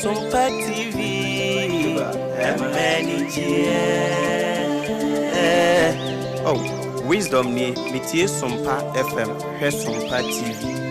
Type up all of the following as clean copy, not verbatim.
SOMPA TV oh wisdom ni metie SOMPA FM hwe SOMPA TV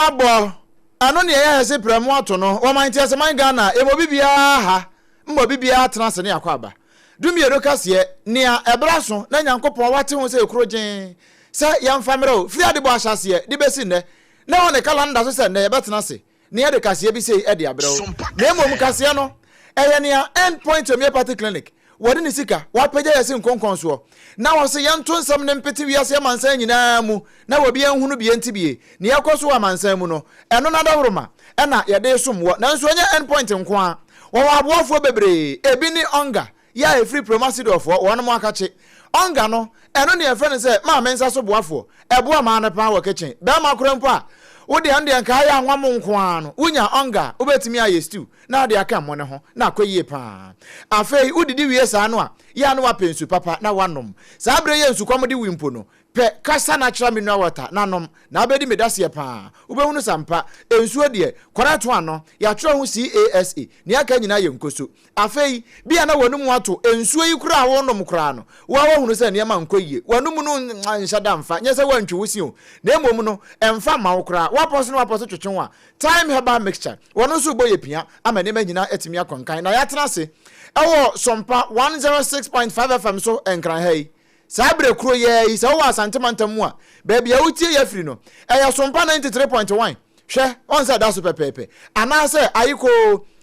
abo ano ne ya se premo ato no wo man tie se man Ghana e mo bibia ha mbo bibia tena se ne akwaba dumie do kase ne ebraso na nyankopon wate ho se ekrogen se yamfa mero firi ade bo ahyase de besi ne na won calendar so se ne betena se ne de kase bi se e de abrao na mo kase no eye ne endpoint homeopathy clinic wodi ni sika wa pagya yesi nkonkon so na wo se yanto nsam ne mpeti wiase amansan nyina mu na wo bi enhunu bi entibie ne yakoso amansan mu no eno na dawroma ena ye de somwo na nso anya endpoint nko a wo aboafo bebre ebi ni onga ya e free promasid of won mo akache onga no eno ne efre ne se ma mensa so boafo ebo ma na pa wo kitchen be ma korompo a wodi ande nka ya anwam nko a no unya onga ubetimi aye stew na de aka mo ne ho na akoyie pa afei udidi wie sa no a ya no wapensu papa na wanom sa abre ye nsu kwam de wimpo no pe kasa natural mineral water nanom na abedi medase pa ubehunu sampa ensu de korato ano ya tro ho CASA ne aka nyina ye nkoso afei bia na wanum wato ensu yi kura wonom kura no wa hunu se ne ma nkoyie wanum no nhyada mfa nyese wantwi wosi o na emom no emfa ma wo kura waposo twetwenwa time herbal mixture wono so boye pia amane ma nyina etimi akonkan na ya tena se ewo SOMPA 106.5 FM so enkran hey sabre kro ye isa wo asantemantamu a baby awutie ya firi no eya SOMPA 93.1 hwe on say da so pepepe ana say ayiko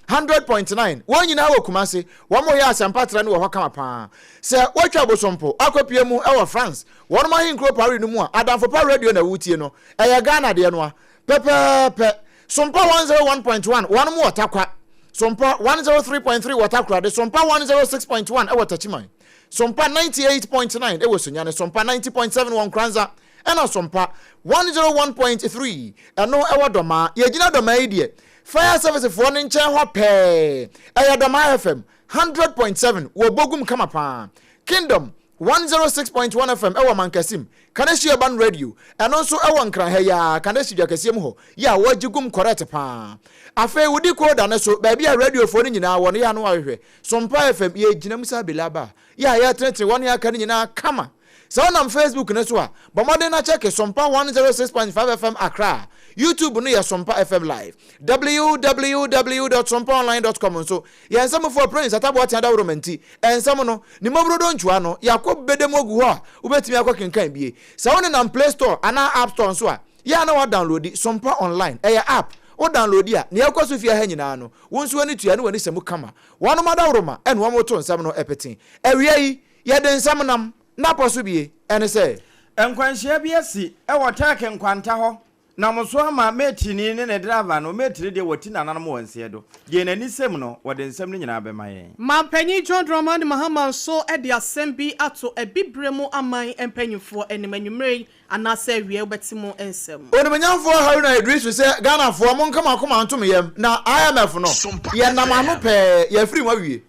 100.9 wonyina wo kumase wo mo ya asampatra ne wo hokama pa se wotwa bosompo akopie mu ewo France won ma hinkro pari no mu a adamfo pa radio na wutie no eya Ghana de no a pepepe SOMPA 101.1 won mo otakwa SOMPA 103.3 watakra de SOMPA 106.1 ewo tachiman SOMPA 98.9 ewo sunyane SOMPA 90.7 Kranza ena SOMPA 101.3 eno ewo doma yegina doma idie fire service for no nchen ho pe eya doma FM 100.7 wo bogum kama pa Kingdom 106.1 FM ewo Mankasim Kaneshi Urban Radio eno so ewo nkran ha ya Kaneshi Jakasiem ho ya wajigum correct pa afi wudi koda ne so ba bia radio fo ni nyina wo ne ya no ahwe SOMPA FM ye gina musa belaba ya tretre won ya kan nyina kama so on Facebook ne so a ba modern na check SOMPA 106.5 FM Accra YouTube no ya SOMPA FM live www.sompaonline.com so ya nsam for prince atabo atiada romanti ensam no ni mobrodo nchua no yakob bedemogu ho ubetimi akokenkan bie so on na Play Store ana App Store so a ya na wa download SOMPA online ya app o download ya ne yakoso fia ha nyina no wonso ani tua ne wani semu kama wano madawroma en wo moto nsam no epetin awia yi ya den nsam nam na poso bie ene se enkwanhia bi asi e wotake nkwanta ho na moso ama metini ne driver no metiri de woti nananam wonse do je nani sem no wode nsem no nyina bema ye mampanyi John Dramani Mahama so e de asem bi ato ebibremu aman empanyufo enimanyumre anase wie obetimo ensem onimanyamfo Haruna Idris se Ghana fo mo nkama akoma antom yem na IMF no ye namano pe ye free ma wie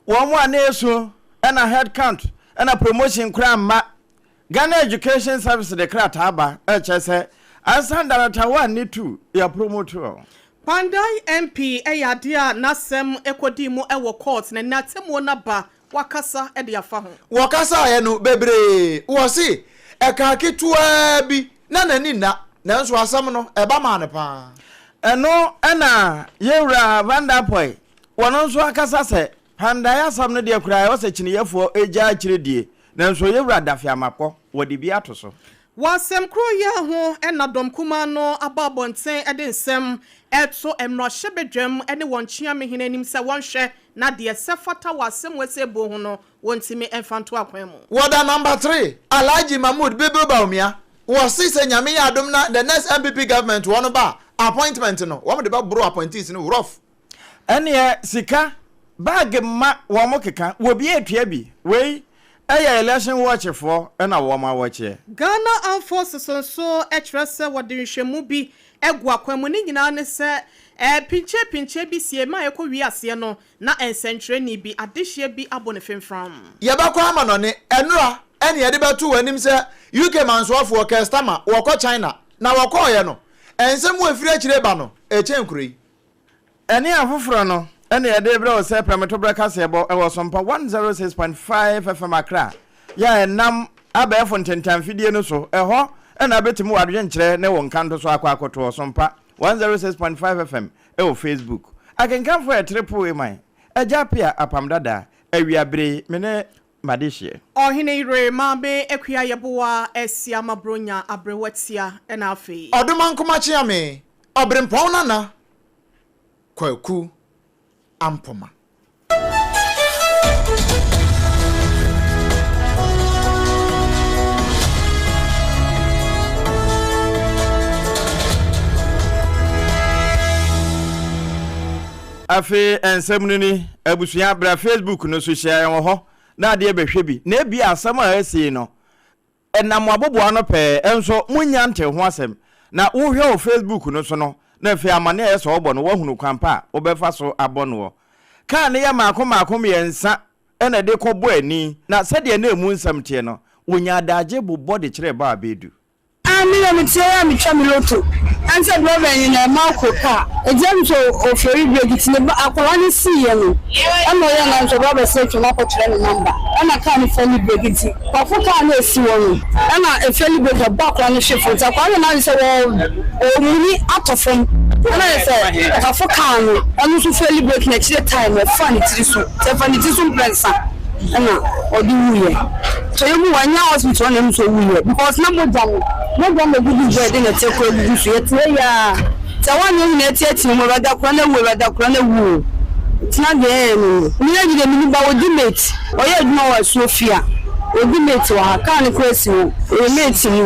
wo mo aneso na head count na promotion kra ma Ghana Education Service de kra taba e chese asandara tawa ni tu ya promoter Pandai MP eyadia nasem ekodi mu ewo court na natemo na ba wakasa e de afa ho wakasa ye no bebre wo si e ka ketua bi na nani na nso asam no e ba ma ne pa eno na yewra Vanderpool wono nso akasa se Pandai asam no de kura yo se chiniyefo eja kiredie na nso yewra dafia mapọ wodi bi atoso Wasem kroya ho ena dom kuma no ababonten ede nsem eto emrohye bedwam ene wonchia mehenanim se wonhwe na de sefata wasem wese bo ho no wontimi emfanto akwan mu. Wada number 3 Alhaji Mahmoud Bibi Baumia was say nyame ya adom na the next MPP government one ba appointment no wo de ba bro appointees no rough ene sika bag ma wo mo keka wo bi atua bi wei Aya election watch for ena wo ma watch. Ghana Armed Forces so etrese wode nhwemu bi egu akwamu ni nyina ne se pinche bi sie ma ekọ wi ase no na ensentre ni bi adehye bi abone femfram. Ye ba kwa ama no ne enura ene ye de betu wanim se UK mansoafo customer wo kọ China na wo kọ ye no ensem wo afiri akire ba no echenkuri. Ene afoforo no ene ye de bre o se premeto breakfast ebo e wo SOMPA 106.5 FM Accra ya enam abefo ntentan fidie no so eho ena betimi wadwe nkyere ne won kanto so akwa akoto SOMPA 106.5 FM e wo Facebook akenkan for triple man ejapia APAM DADAA awiabre mene madehye Ohene mabe ekua yeboa esia mabronya abrewatia ena afi Odomankoma chiame obrempong nana kwaku ampoma afi ensemnuni abusua bra Facebook no so share wo ho na de behwe bi na bi asem a asi no enam aboboa no pe enso munya nte ho asem na wo hwe o Facebook no so no na fi amane eso obo no wahunu kwampa obefa so abono ka ne ya makom yensa ena de kobo ani na sede na emu nsam tie no wonya adaje bobɔ de kire ba abedu ami na mitie ya mitwa miloto anse brother ni na mako ka ejam so oferi break ne akwara ni siye no ama ya na so brother say to mako kire ni number ana ka ni family break ti kwafo ka na esi won ana family break ba kwa ni shefo ta kwa na se wo omuni atofom ana se kwafo ka no anu so family break na kire time e fa ni tiri so se fa ni tiri so prensa ana odi wuye so you wanya hospital na so wuye because na mo jam go good joy dey na take ko good so yete ya ta wanya ni na tie mo bada kura na wu tina de no ni na gide mi ba odi mate oye aduma wa Sofia odi mate wa ka ni kwesi wo e mate mu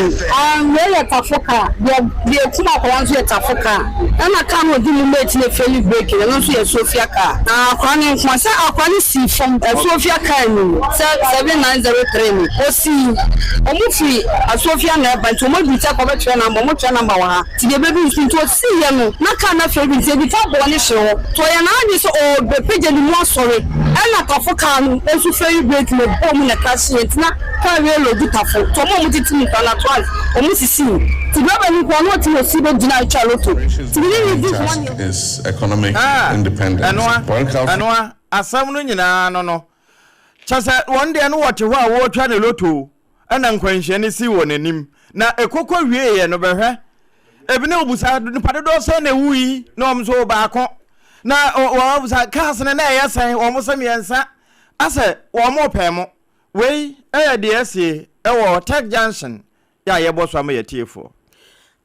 we ya tafoka de kuma kwa wanzu ya tafoka na ka no odi mate na feli break na so ya Sofia ka akwa ni kwa sa akwa ni si fom Sofia ka ni 7903 ni o si omu fi Sofia na ba to mo bi ta ko betwe na mo twa number wa ti de bebi nsi to si ye no na ka na feli bi bi ta bo ni hye to ya na ni so o be page ni mo asore na tafoka no o su feli break le bom na ka si na ka we lo di tafo to mo mutiti ni kana twice o mu sisi ti baba ni kwa no ti o si be dina cha loto ti ni this one is economic independence. Anwa asam no nyina no chasa one day no wote ho a wo twa ne loto ana nkwanhye ne si wo nanim na ekokọ wie ye no behwe ebi ne obusa pade do so na wuyi na omso ba akọ na obusa kas ne na yesan omso miensa ase wo mo pemo wei de ase ewo Tech Junction ya yebo so am yetiefo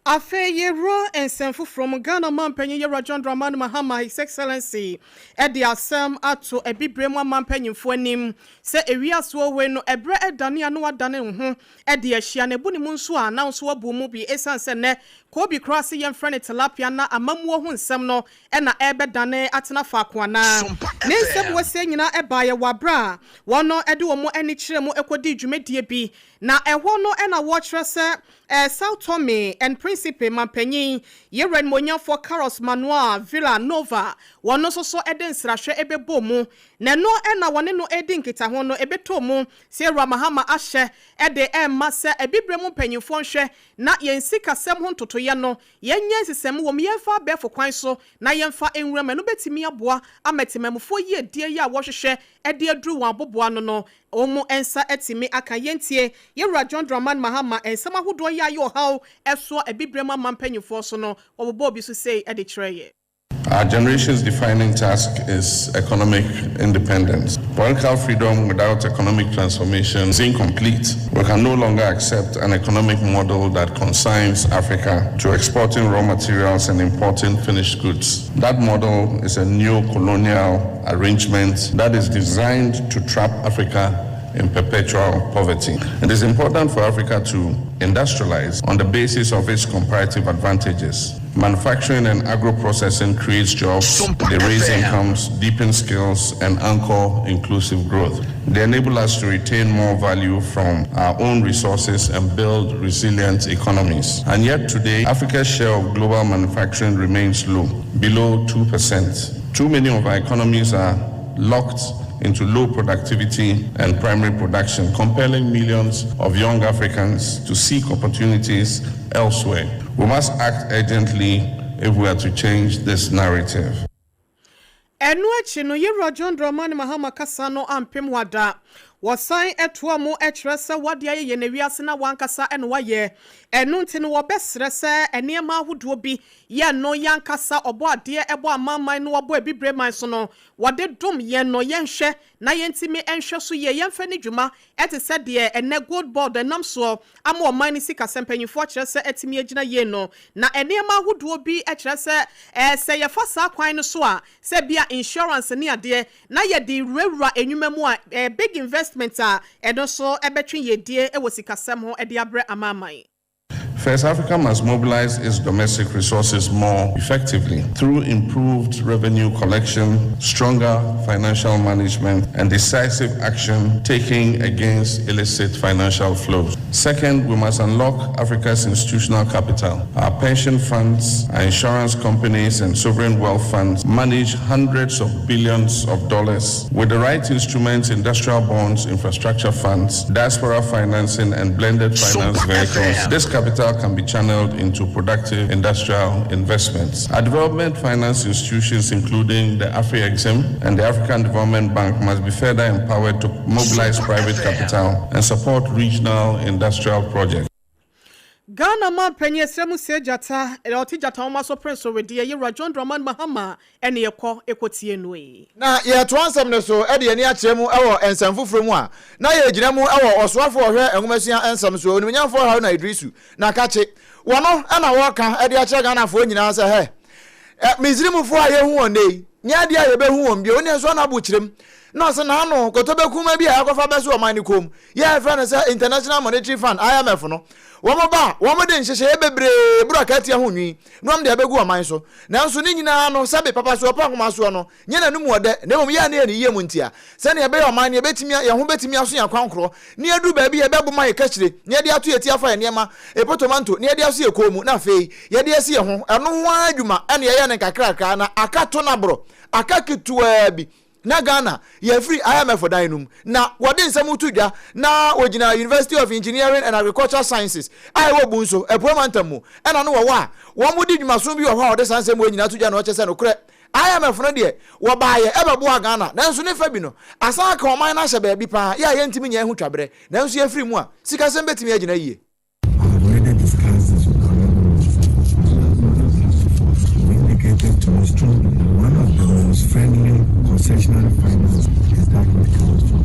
Afe yero ensemfu from Ghana mampanyin yero John Dramani Mahama His Excellency edi asem ato ebibremu mampanyinfo anim se ewiaso we no ebre edane anu wadane ho edi ahia ne buni mu nso a na nso abu mu bi esanse ne ko bi krase yem frene tilapia na amamuo ho nsem no na ebedane atena faako ana ne nsem wese nyina eba ye wabra wono edi wo mo ani kire mu ekodi dwumedie bi na eho no na wo kire se South Tommy and Principe Mampanyin Yeren Monya for Carlos Manuel Villa Nova wono so eden srahwe ebebo mu na no na wone no edin kita ho no ebeto mu se Ramahama ahye ede emma se ebibremu mpanyinfo nhwe na yensika sem ho ntotoye no yenye sisem wo yemfa befo kwan so na yemfa enwura no betimi aboa ametemamfo yi edie ya wo hwehwe ede aduru wan aboboa no omu ensa etimi aka yentie Yewura John Dramani Mahama ensama hodo ya yo haw eso ebibremu mampanyinfo so no obobo bi so sei ede kireye Our generation's defining task is economic independence. Political freedom without economic transformation is incomplete. We can no longer accept an economic model that consigns Africa to exporting raw materials and importing finished goods. That model is a neo-colonial arrangement that is designed to trap Africa in perpetual poverty. It is important for Africa to industrialize on the basis of its comparative advantages. Manufacturing and agro-processing creates jobs, they raise incomes, deepen skills, and anchor inclusive growth. They enable us to retain more value from our own resources and build resilient economies. And yet today, Africa's share of global manufacturing remains low, below 2%. Too many of our economies are locked into low productivity and primary production, compelling millions of young Africans to seek opportunities elsewhere. We must act urgently if we are to change this narrative. Enuachi no Yero John Dramani Mahama Kasano ampem wada. Wasan etua mo ekrese wade aye ye newiase na wankasa eno waye enu nti no wobesre se enema ahodo bi ye no yankasa obo ade ebo amamman no obo ebibre so no wade dom ye no yenhwe na yentimi enhwe so ye yemfa ni dwuma ete se de ene gold board enam so ama oman ni sika sempanyifo kire se etimi agina ye no na enema ahodo bi ekrese se ye fa sa kwan no so a se bia insurance ni ade na ye di rewura enwuma mu a big investment and also ebetwin yedie e wosikasem ho e de abre amamai. First, Africa must mobilize its domestic resources more effectively through improved revenue collection, stronger financial management, and decisive action taken against illicit financial flows. Second, we must unlock Africa's institutional capital. Our pension funds, our insurance companies, and sovereign wealth funds manage hundreds of billions of dollars. With the right instruments, industrial bonds, infrastructure funds, diaspora financing, and blended finance vehicles, this capital can be channeled into productive industrial investments. Our development finance institutions, including the Afri-Exim and the African Development Bank, must be further empowered to mobilize private capital and support regional industrial projects. Ghana man penye semu se jata oti jata oma so prince wedi ye John Dramani Mahama ene ekotie no yi na ye to ansem ne so e de ani akire mu ewo ensam fufuro mu a na ye gina mu ewo osoafo ohwe enwumasua ensam so oni nyamfo ha na Idrisu na kache wono ana wo ka e de akire Ghana fo nyina se he mizrimfo a ye hu onei nya de a ye be hu won bi oni so na bu kirem no se na no kotobe kuma bi a akofa be so o man ni kom ye friend say International Monetary Fund IMF no womo de nhyehyɛ bebre burakati ahonwi no am de abegu aman so nanso ni nyina no sabe papa so pa nkoma so no nye na numu ode na mom ya na ye yie mu ntia se na ye be aman ye betimi ye ho betimi aso ya kwankro ne adu ba bi ye be boma ye kachire ne de ato ye tia fa ye nema epotomanto ne de aso ye komu na afei ye de asi ye ho eno ho adwuma ene ye ne kakrakra na akato na bro akaketua bi na Ghana ye free IMF for dinum na wode nsem tudwa na ogina University of Engineering and Agricultural Sciences ai wo bunso epomantamu ena no wo mo di dwumaso bi wo ha ode sansem wo nyina tudwa na o chese no kre IMF no de wo baaye ebebo Ghana na nso ne fa bi no asa ka oman na hye ba bi pa ya ye ntimi nya hu twabere na nso ye free mu a sika sem betimi agina yie one of the most friendly concessional finance is that when it comes to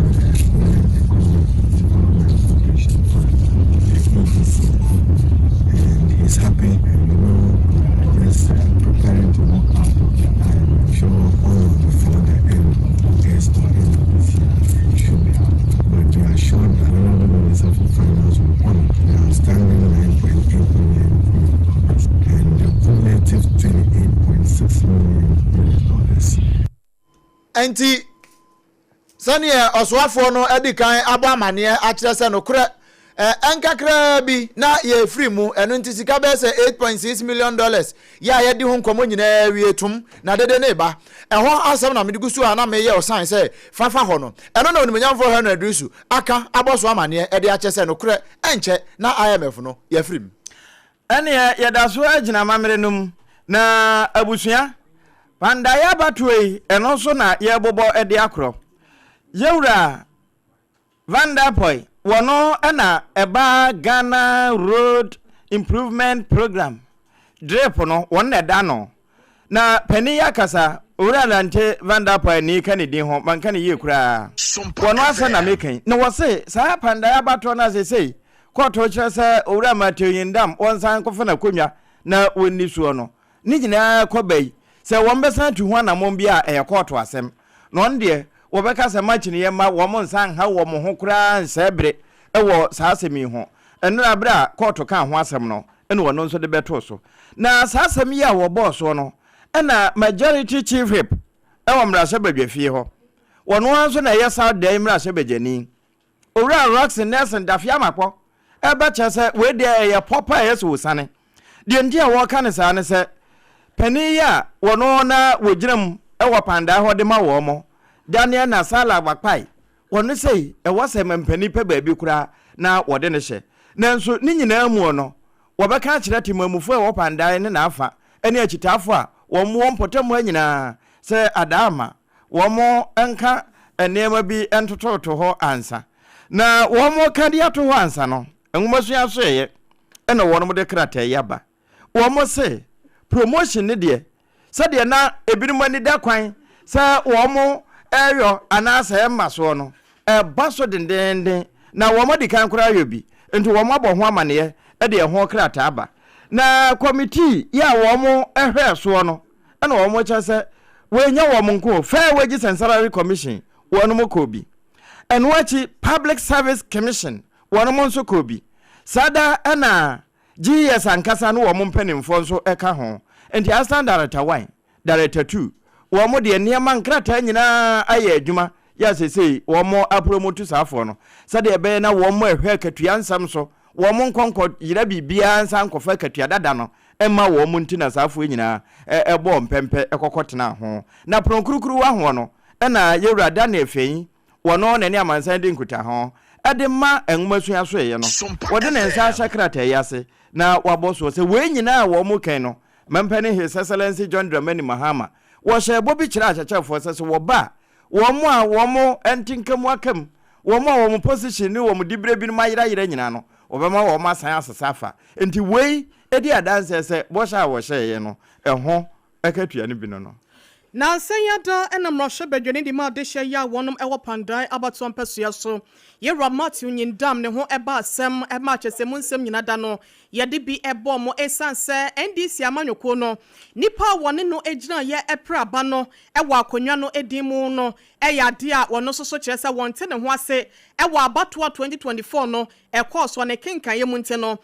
and he's happy and just preparing to walk out. I'm sure all of before the end of August or end of this year should be out. But we are sure that another minister of finance will honor the outstanding 9.8 million and the cumulative $28.6 million. Enti sani oswafo no edikan aba amane akire se no kure enkakra bi na ye free mu eno nti sika be se $8.6 million ya ye di ho nkomo nyina wietum na dede ne ba eho asem na medigusu a na me ye osan se fafa ho no eno na onimnyamfo ha na Idrisu aka aboso amane ede akire se no kure enche na IMF no ye free mu ene ye da so agina mamere num na abusua Panda ya batwe eno so na ye bobo ede akro. Yewura Vanderpoy wono na eba Ghana Road Improvement Program. Drepo no won na da no. na pani ya kasa owura lante vandapo ni kanidi ho man kan ye kura wono asa na mekan na wo se sa panda ya bato na se sei koto kire se owura mateyindam wonsan kofa na konwa na wonni suo no ni nyina kobai se wombesa tu ho na mombia e koto asem no nde wo beka se match ne ma wo monsan ha wo mo ho kura nsebre e wo sa asemi ho eno abra koto kan ho asem no eno wono nso de beto so na sa asem ya wo boss no ena majority chief whip ewo mrase badwafie ho wono anso na yesa dai mrase bejani owura Roxy Nelson dafia mapo ebe chese we de ye popa yeso sane de ndia wo kan sa ne se pani ya wono na wogiram ewo panda ho de ma wo mo Daniel na sala bakpai wono sei ewo se mempani pe baabi kura na wode ne hye nanso ni nyina mu no wo beka kire timamufu ewo panda ne na afa ene akitafo a womo mpotamu anyina se adama womo enka enema bi entototo ho ansa na womo kadia to ho ansa no engumasu asoye ena wono de krata yaba womo se promotion ne de se de na ebinum ani da kwan se womo eyo anasa emaso no baso dendenden na womo di kan kura yobi enti womo abo ho amane e de ho krata aba na committee ya womo ehwe so no ana womo chase we nya womo nko fair wages and salary commission wono mo kobi enwachi public service commission wono mo nso kobi sada ana GS ankasa no womo mpanimfo nso eka ho enti assistant director 1 director 2 womo de niam nkrata nyina aye adwuma ya sesei womo apromote safo no sada ebe na womo ehwe katua nsam so womo nkonko yira bibia nsa nkofa katua dada no emma womo ntina safo nyina ebo mpempe ekokotena ho na pronkurukuru wa ho no na yewura da na efeyi wono na ni amansan de nkuta ho ade ma enwumasu aso ye no wode na nsa sakrata yase na waboso se we nyina womo kan no mempene His Excellency John Dramani Mahama wo hye bobi kira achachafo se wo ba womo a womo entinkamu akam womo a womo position ni womo dibre bi ma yira nyina no obema womo asan asasafa enti wei edi adanse se bo sha wo hye ye no eho ekatua ni bi no na sanyada enam roshe bedwene di ma de hye ya wonom ewo pandai abato ampasua so ye ramat unyindam ne ho eba asem e ma chesem nsem nyina da no ye de bi ebo mo esanse NDC amanyoko no nipa wone no ejina ye epra ba no ewo akonwa no edimu no eya de a wono soso chese wonte ne ho ase ewo abato 2024 no course one kenkan ye munte no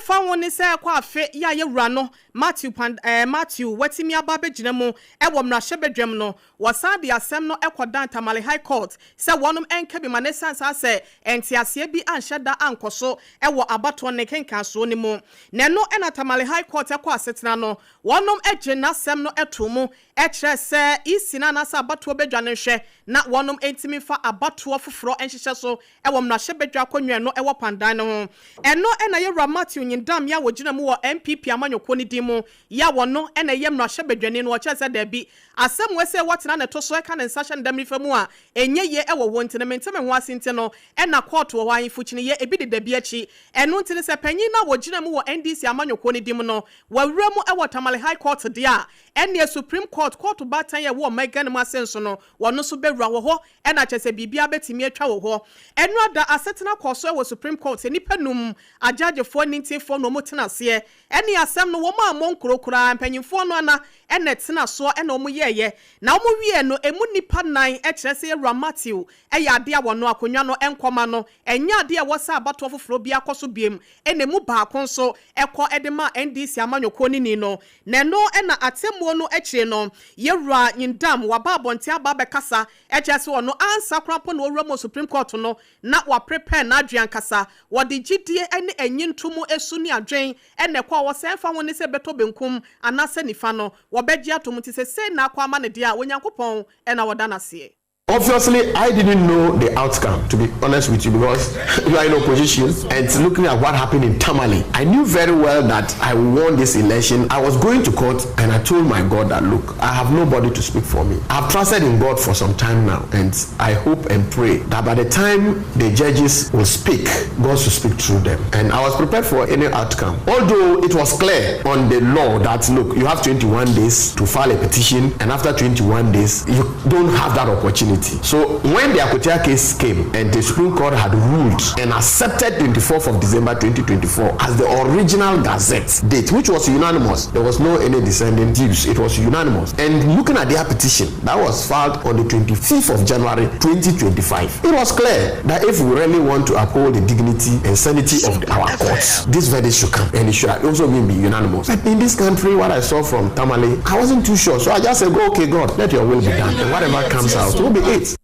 fa woni se kwa afe ya ye wura no Matthew watimi aba begina mu ewo mrahye bedwam no wasade asem no ekodan Tamale High Court se wonom enka bi manesansa ase entiasie bi anhyeda ankoso ewo abato ne kenkan so ni mu neno ena Tamale High Court ekwa asetena no wonom egena asem no etomu ekire se isina na sa abato bedwane hwe na wonom entimi fa abato foforo enhyehye so ewo mrahye bedwa konwa no ewo pandan no ho eno ena ye Ramat unyindam ya wogina mu wo MPP amanyoko ni dimu ya wono ena ye mrahye bedwane no oche se da bi asem wese watena ne to so eka ne nsahye ndam famu a enye ye ewo wontene menteme ho asinte no ena court wo wan fuchini ye ebi de da bi achi eno ntene se panyin na wogina mu wo NDC amanyoko ni dimu no wawura mu ewo Tamale High Court dia ene Supreme Court batan ye wo megan ma senso no wono so bewura wo ho ena chese bibia betimi atwa wo ho eno ada asetena koso wo Supreme Court nipa num ajagefo nintifo no motena se ene asem no wo ma monkrokura mpanyimfo no ana ene tena so ene omo yeye na omo wie no emu nipa nan ekirese ye Ramatiu eya ade a wono akonwa no enkoma no enya ade a wosa abato foforo bia koso biem ene mu ba konso ekọ edema NDC amanyoko ni no neno ena atemo no ekire no yewura nyindam waba abonte aba bekasa ekirese wono ansa krapo no owura Supreme Court no na wa prepare na adwan kasa wode gidie ene enyintumu esu ni adwen ene kwa wo senfa woni se beto benkum anase nifa no wobegye atomu ti se na kwa ma ne dia wonyankopon ena woda na se Obviously, I didn't know the outcome, to be honest with you, because you are in opposition and looking at what happened in Tamale. I knew very well that I won this election. I was going to court and I told my God that, look, I have nobody to speak for me. I've trusted in God for some time now, and I hope and pray that by the time the judges will speak, God will speak through them. And I was prepared for any outcome. Although it was clear on the law that, look, you have 21 days to file a petition, and after 21 days, you don't have that opportunity. So when the Akotia case came and the Supreme Court had ruled and accepted 24th of December 2024 as the original Gazette date, which was unanimous, there was no any dissenting views, it was unanimous. And looking at their petition that was filed on the 25th of January 2025, it was clear that if we really want to uphold the dignity and sanity of our courts, this verdict should come and it should also be unanimous. But in this country, what I saw from Tamale, I wasn't too sure. So I just said, go, okay, God, let your will be done. And whatever comes out will be it.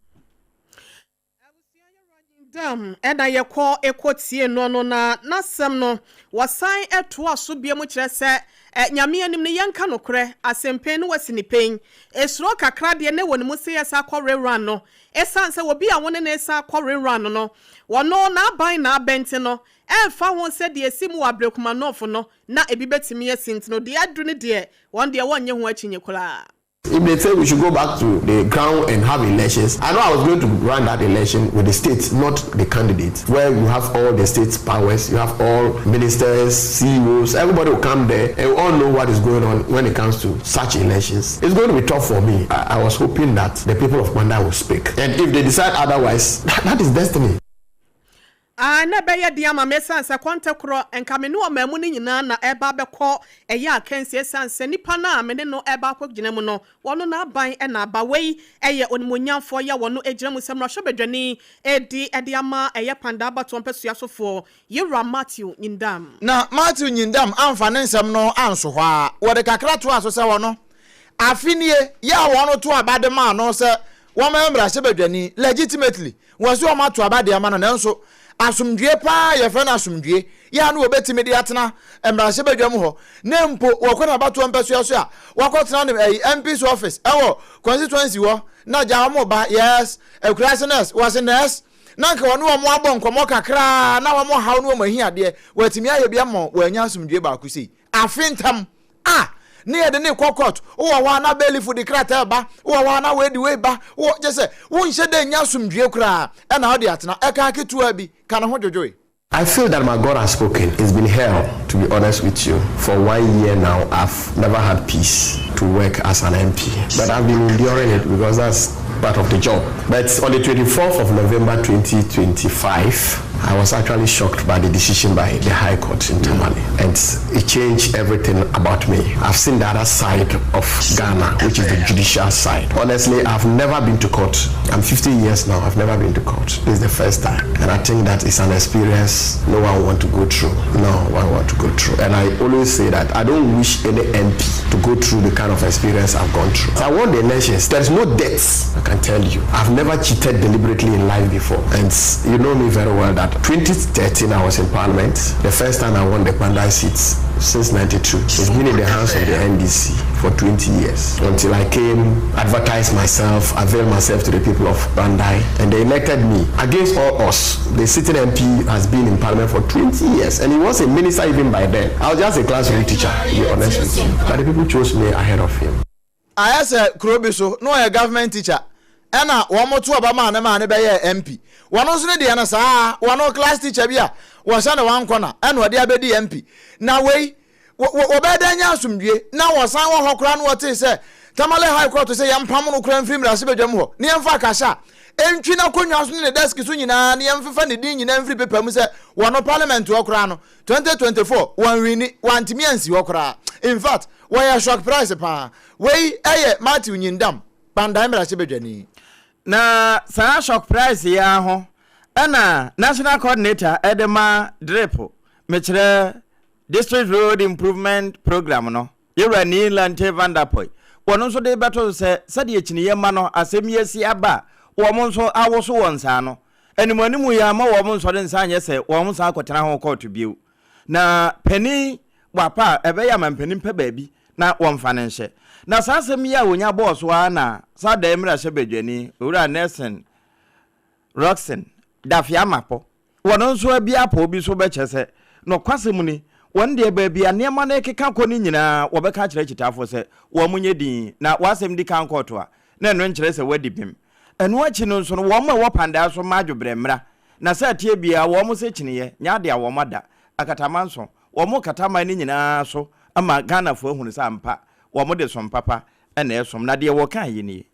And I call a quote here no na some no was sign at was so be a much at Yami and the young canocre as in pain was in the pain. A stroke a crad and one must say as a quarry run no. A sansa will be a one and a quarry run no. One no na by na bentino. And found said the Simua broke my no for no, not a bibet to me since no dear drone dear, one dear one young watching your collar. If they say we should go back to the ground and have elections, I know I was going to run that election with the state, not the candidate, where you have all the state's powers, you have all ministers, CEOs, everybody will come there and we all know what is going on when it comes to such elections. It's going to be tough for me. I was hoping that the people of Kwanda will speak. And if they decide otherwise, that is destiny. Na beya diama mesansa kwanta kro enkamenu amamu ni nyina na eba bekọ eya akense sanse nipa na amene no eba kwagina mu no wono na aban na abawei eye onimonyamfo ya wono ejina mu semra hwebedwani edi ama eye panda bato mpesua sofo Yewra Matthew Nyindam na Matthew Nyindam amfa ne nsem no anso hɔ a wode kakra to aso se wono afinie ya wono to abade ma no se wo ma emra hwebedwani legitimately wo so ma to abade ama no nanso asumdwe pa ye fe na asumdwe ya no obetime de atena emrase badwam ho na mpo wakona bato mpesua so a wakotena no MP's office ewo constituency wo na jamo ba yes ekrasenes was nurse na nka wono mo abon komo kakra na wo mo hawo no mahia de watimi aye bia mo wanya asumdwe ba kusi afintam ne yede ne kokot wo wa na belifu de krata ba wo wa na wedi we ba wo je se wo nhye de nya asumdwe kura e na odi atena e ka ketua bi ka na ho jojoy. I feel that my God has spoken. It's been hell, to be honest with you. For 1 year now, I've never had peace to work as an MP. But I've been enduring it because that's part of the job. But on the 24th of November 2025, I was actually shocked by the decision by the High Court in Tamale. And it changed everything about me. I've seen the other side of Ghana, which is the judicial side. Honestly, I've never been to court. I'm 50 years now. I've never been to court. This is the first time. And I think that it's an experience no one want to go through. No one want to go through. And I always say that I don't wish any MP to go through the kind of experience I've gone through. So I won the elections. There's no debts, I can tell you. I've never cheated deliberately in life before. And you know me very well that 2013 I was in Parliament. The first time I won the Kwanda seats since 92. It's been in the hands of the NDC for 20 years. Until I came, advertised myself, availed myself to the people of Kwanda, and they elected me against all us. The sitting MP has been in Parliament for 20 years, and he was a minister even by then. I was just a classroom teacher, to be honest with you. But the people chose me ahead of him. I as a Krobiso, no a government teacher. Ena wamo tu abama na ma ne be MP. Wano so ne de na saa, wano class teacher bia, wo sa na wan kona, ena ode abedi MP. Na wei, wo be da nya asumdue, na wo san wo hokora no wote se, Tamale High Court say yampam no kura mfiri mra se bedwam ho. Ne yemfa kasha. Entwi na konwa so ne desk so nyina, ne yemfa ne din nyina mfiri paper mu se, wano parliament wo kora no. 2024, wan wini, wan timi ansi wo kora. In fact, wo ya shock price pa. Wei Matthew Nyindam, pandai mra se bedwani. Na sa shock price ya ho ana national coordinator Edema Drepo mechire district road improvement program no Yewra Lante Vanderpoy wono so de beto se de ekiniye ma no asem yesi aba wo mo so awoso wonsa no animanimu ya ma wo mo so de nsa anye se wo mo sa akotena ho court biu na pani wapa ebe ya mampani mpa baabi na wɔmfa ne nhyɛ na saa asɛm yi a wonya boss wa na saa da emra hyɛ badwani owura Nelson Roxen dafia mapo wɔno nso abia pa obi so bɛkyɛ sɛ no kwasɛm ni wɔn de baabi a nneɛma na ekeka kɔ ni nyinaa wɔbɛka kyerɛ kyitafo sɛ wɔn munye din na wasɛm di kan kɔto a na ɛno nkyerɛ sɛ wadi bim ɛno akyi no nso no wɔn ma wɔpanda so ma adwobrɛ mmra na sɛ tie bia wɔn se kyineyɛ nya de a wɔn ada akatama nso wɔn katama ni nyinaa so ama Ghana fo ehunu sɛ ampa wɔn de som papa ɛna ɛsom na deɛ wɔka yi ni.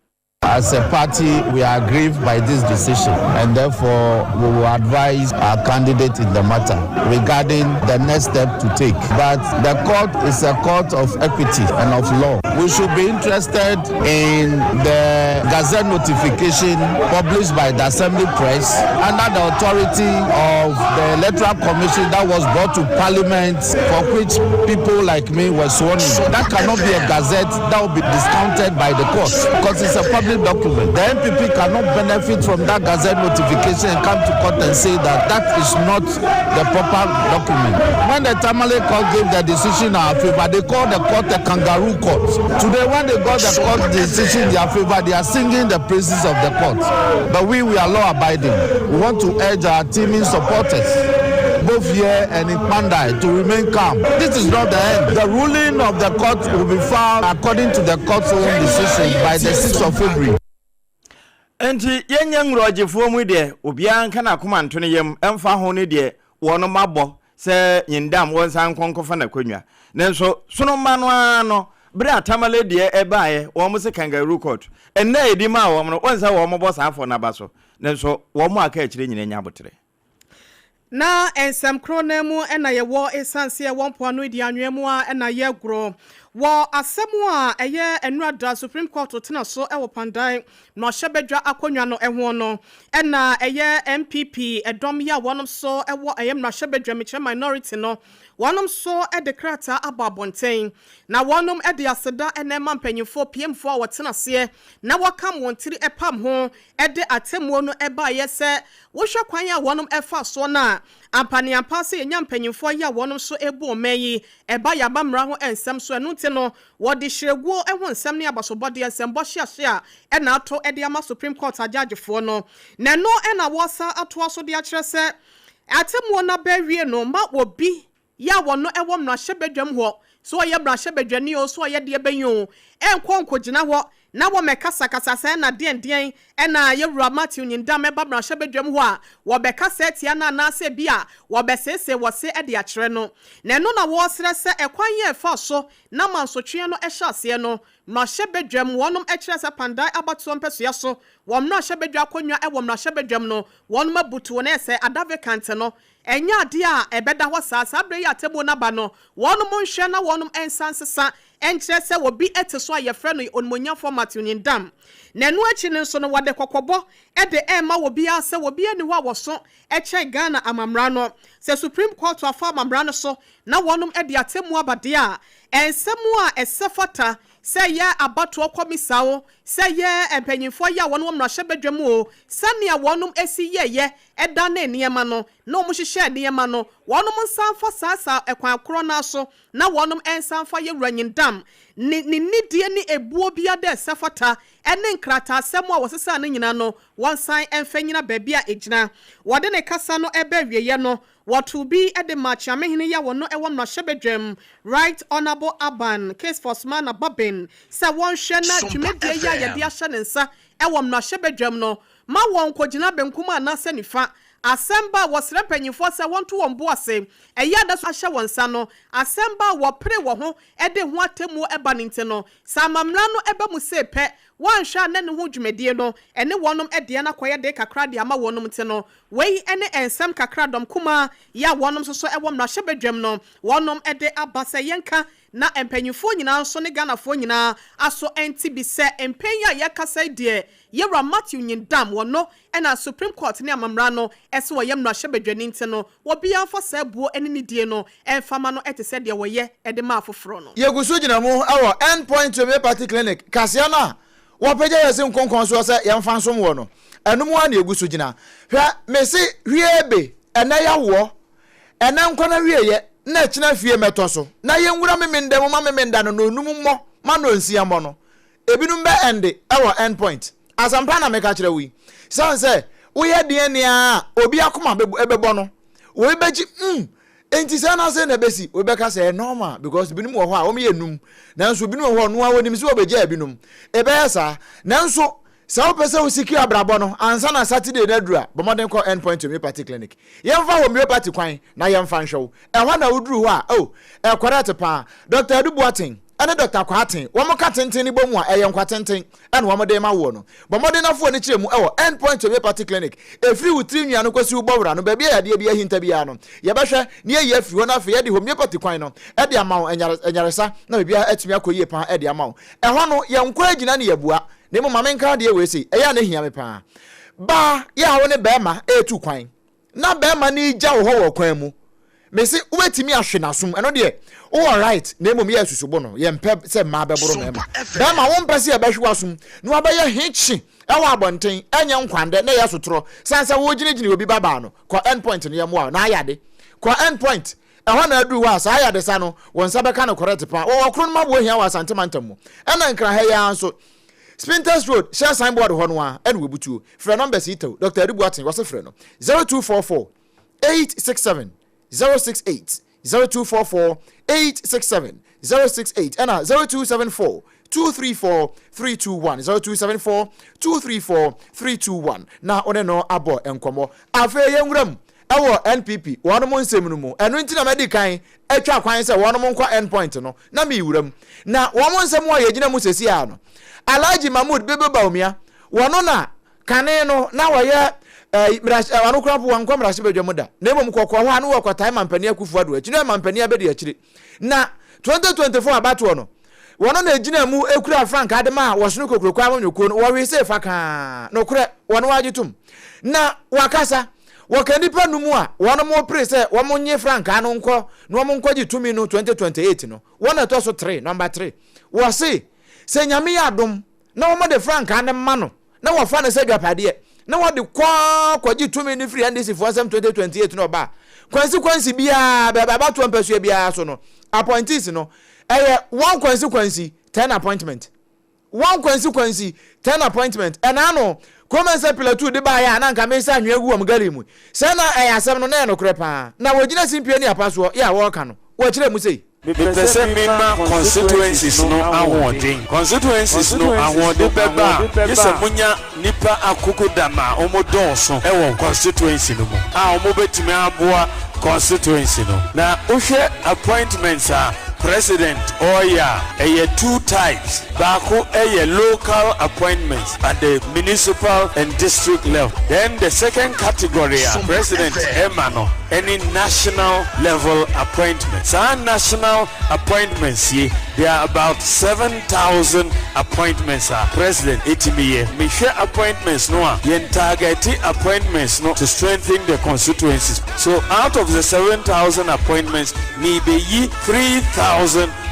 As a party, we are aggrieved by this decision, and therefore we will advise our candidate in the matter regarding the next step to take. But the court is a court of equity and of law. We should be interested in the Gazette notification published by the Assembly Press under the authority of the Electoral Commission that was brought to Parliament, for which people like me were sworn in. That cannot be a gazette that will be discounted by the court because it's a public document. The MPP cannot benefit from that gazette notification and come to court and say that that is not the proper document. When the Tamale court gave the decision in our favor, they called the court a kangaroo court. Today, when they got the court decision in their favor, they are singing the praises of the court. But we are law-abiding. We want to urge our teaming supporters, both here and in Pandai, to remain calm. This is not the end. The ruling of the court will be found according to the court's own decision by the 6th of February. Enti yenye ngrojefo mu de obia nka na koma nto ne yam emfa ho ne de wono mabo se yindam wonsan konkofa na kwanwa nenso sono mano ano bre atamale de ebaaye wo mo se kangaroo court enna edi ma wo mo wonsa wo mo boss afo na baso nenso wo mo aka akire nyina nya botere na ensem kronemu ena ye wo esanse ye wonpoano idi anwemu a ena ye gro wo asemu a eye enrada Supreme Court tena so ewo pandai no hyebedwa akonwa no eho no ena eye MPP edom ya wonom so ewo ayem na hyebedwa meche minority no wonom so edekrata ababonten na wonom ede aseda enema mpanyimfo PMfo a wotena se na wakam wontiri epam ho ede atemu no eba ye se wo hwe kwan ya wonom efa so na ampani ampase enya mpanyimfo ya wonom so ebu omeyi eba ya bamra ho ensem so enu no wodi hyeguo eho nsem ne abasobode ensem bo hyeahye a na ato ede ama Supreme Court ajagefo no na no na wosa ato aso de akire se atemu na bawie no ma obi ya wono ewo mra hyebedwam ho so ye mra hyebedwani o so ye de benyo enkonkogina ho na wo mekasa kasa se na den na ye wura Matthew nyindam eba mra hyebedwam ho a wo bekasa tia na se bia wo besese wo se ede akire no na no na wo sere se ekwan ye fa so na mansotwe no ehyase no mra hyebedwam wonom ekire se pandai abato mpeso so wo mra hyebedwa konwa e wo mra hyebedwam no wonom abutu na ese adavekante no enya ade a ebeda ho saa bre ya tebo na ba no wonom nhwe na wonom ensansesa enkyere se wo bi eteso a yefre no onmonya format unindam na no achi ne so no wade kokobo ede ema wo bi ase wo bi ani ho a woso eche Ghana amamra no se Supreme Court afa amamra no so na wonom ede atemu abade a ensemu a esefata se ye abato komisawo se ye empanyimfo ya wonom mra hyebedwam o sane a wonom esi ye eda na eniyema no na omo hyehyɛ eniyema no wonom nsanfa sasa ekwan akoro na so na wonom ensanfa ye wuranyindam ni nidie ni ebuo bia de sefata ene nkrata asɛm a wɔsesa ne nyina no wonsan emfanyina baabia ejina wode ne kasa no ebe wieye no watu bi ede machi amehene ya wono ewo mra hyebedwam Right Honorable Aban case for Smana Babin se wonhwe na twumedie ya ye de ahye ne nsa ewo mra hyebedwam no ma won kogina benkuma na senifa asemba wosre panyimfo se wonto won bo ase eya da so ahye wonsa no asemba wo pere wo ho ede ho atemu eba ninte no samamra no eba mu se pe wanhwa na ne ho dwumedie no ene wonom ede na koye de kakra de ama wonom te no wei ene ensem kakra dom kuma ya wonom so ewo mra hyebedwam no wonom ede abase yenka na empanyimfo nyina so ne Ghanafo nyina aso enti bi se empanya ya kasa de yewra Matthew nyindam wono ena Supreme Court ne amamra no ese wo yemra hyebedwani nte no wo bia fa sa buo ene ne die no enfama no etese de wo ye ede ma afoforo no yegusu gina mu awo endpoint to me party clinic kasia na wo peja yese nkonkon so se yemfa nsom wo no enum a na yegusu gina hwa mesi hwiebe ena ya wo ena nkona hwieye na china fie meto so na yenwura memenda mo memenda no num mo ma no nsia mo no ebinum be ende ewo end point asampa na meka kire wi say we ye de nia obi akoma ebebo no we beji enti say na say na besi we beka say normal because binum wo ho a o me yenum nanso binum wo ho no a wonim se obeja binum ebe yesa nanso sa opese wo siki abrabo no ansa na Saturday na dura bomoden ko end point homeopathy clinic yemfa homeopathy kwan na yemfa nhwo ehwa na wuduru ho a correct pa Dr. Adubuaten ane Dr. Kwaten wo mo ka tenten ni bomu a eye nkwa tenten ane wo mo de ma wo no bomoden afo ni kire mu end point homeopathy clinic efri wutri nua no kwasi ubowra no ba bia yade bia hinta bia no ye behwe ne ye afi wo na afi ye de homeopathy kwan no e de ama wo enyaresa na bia atimi akoyie pa e de ama wo ehwa no ye nkwa agina ne yebua nemo mamenka de we sei eya na hia me pa ba ya wo ne bema etu kwan na bema ni gya wo ho wo kwan mu mesi ubetimi ahwe nasum eno de all right nemo me asusubo no ye mpe se ma beboro bema wo mpe se e behwe wasum no abaye hichi ewa abonten enya nkwande na ye sotoro sansa wo ginigini obi baba no ko end point no ye mo na ayade ko end point ehwa na adu wa sa ayade sa no won sa beka no correct pa wo kro no mabo hia wa santemantam mu ena nkra ha ya anso Spinters Road, share signboard honwa, and we butu. Free numbers ito, Dr. Adubuaten was a friend. 0244 867 068 0244 867 068 and 0274 234 321 0274 234 321. Na one no abo enkomo. Afe yenwram ewo NPP wonu mo nsem no mu eno ntina medikan atwa kwan se wonu mo nkwa end point no na mi wuram na wo mo nsem wo ye gina mu sesi a no Alhaji Mahmoud Bebe Baumia wonu na kane no na wo ye wanu krapo wan kwa mrashe bedwamuda na emom kokko ho anu wo kwata mampani akufu ado akire mampani abedi akire na 2024 abato no wonu na gina mu ekura frank adema wo sunu kokro kwa amonyoko no wo we se faka no kure wonu wagitum na wakasa wakanipa numu a wonu mo prese wo mo nye frank anu nko no mo nko gitumi no 2028 no wona to so 3 number 3 wo se nyame ya dom na wo mo de frank anu ma no na wo fa na se dwapade na wo de kwa gitumi ni free and this for 2028 no ba consequence bia ba to ampesu bia so no appointees no one consequence 10 appointment one consequence 10 appointment and ano comment say pilatu de ba ya na nka me sa nwe gu am gari mu se na asem no na no krepa na wogina simpie ni apaso ya wo ka no wo kire mu sei the same member constituencies no awarding constituencies no awarding beba yesa munya nipa akukudama omodonso ewo constituency no mu omobetimi aboa constituency no na ohwe appointments are president oya two types bako local appointments at the municipal and district level. Then the second category president emano any national level appointments. Our national appointments there are about 7,000 appointments are president etimiye me share appointments no yen targeting appointments no to strengthen the constituencies. So out of the 7,000 appointments me be 3,000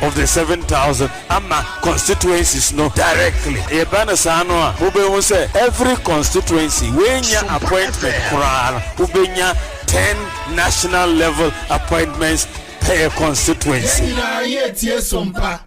of the 7,000 ama constituencies no directly ebana sano ube say every constituency wenya appointment kura ubenya 10 national level appointments per constituency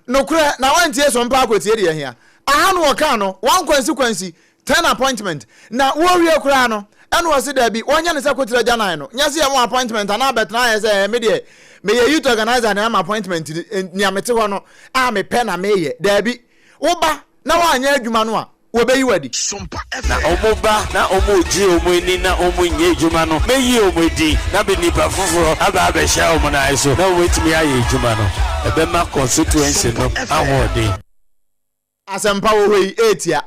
no kura na wan tie sompa akotie de hia ahanu oka no one constituency 10 appointment na wo wie kura no eno wose da bi wonya ne sekotira janan no nyase ya mo appointment na betna ya say me de me ye youth organizer na am appointment ni amete ho no a me pe na me ye da bi wo ba na wanya adwuma no a wo be yi wadi na omoba na omoji omoni na omonye adwuma no me yi omodi na be nipa foforo aba be sha omona iso na wetimi aye adwuma no ebe ma constituency no awode asempa wo hoi etia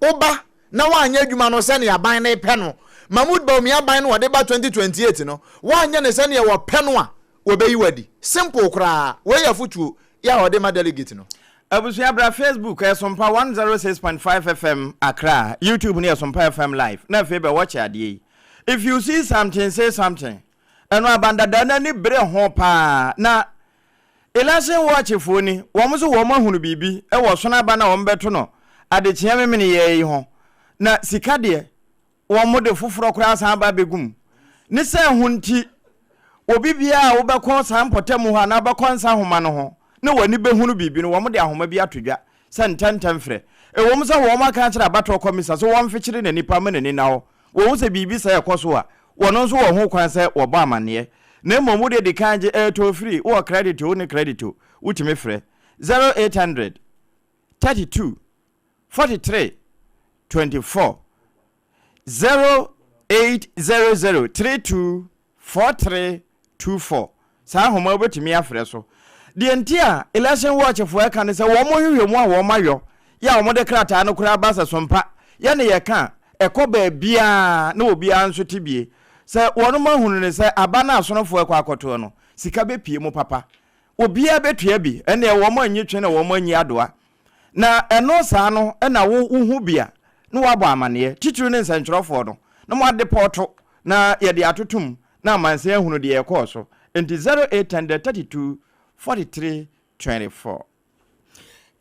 wo ba na wanya adwuma no se ne aban na pe no Mahmoud Baumia ban no wade ba 2028 no wanya ne se ne wo pe no a obeyi wadi simple kra we ya futuo ya ode ma delegate no abusu abra Facebook SOMPA 106.5 FM Accra YouTube near SOMPA FM live na fe be watch ade if you see something say something eno abanda dana ni bre ho pa na election watch foni wo mo so wo ma hunu bibi e wo so na ba na wo mbeto no ade chia memene ye yi ho na sika de wo mo de foforo kra san ba begum ni se hunti obi bia wobɛkɔ saa mpɔtɛm ho ana wobɛkɔ nsa homa no ho na wani bɛhunu bibi no wɔm de ahoma bi atodwa sɛ ntɛntɛm frɛ ɛwɔm sɛ wɔm aka kyerɛ abatɔ kɔmisa so wɔm fekyere na nipa ma n'ani na hɔ wɔn sɛ biribi sɛ ɛkɔ so a wɔno nso wɔ ho kwan sɛ wɔbɔ amanneɛ na mmom wode de kan gye toll free wɔ credit wo ne credit wotumi frɛ 0800 32 43 24 0800 32 43 24 saa homa wobɛtumi afrɛ so deɛ nti a election watch fo ɛka ne sɛ wɔn hwehwɛ mu a wɔn ayɔ ya wɔn de krataa no kora ba sɛ sompa ya ne yɛka ɛkɔ baabia na obia nso tibie sɛ wɔn ma hunu ne sɛ aba na asonofo ɛkɔ akɔto no sika bepie mu papa obia betua bi ɛne wɔn anyi twe na wɔn anyi adoa na ɛno saa no ɛna wo hu bia na wabɔ amaneɛ titiri ne nsɛntwerɛfo no na mo ade pɔto na yɛde atotum na amanse ahunu de yɛkɔ so enti 0832 43 24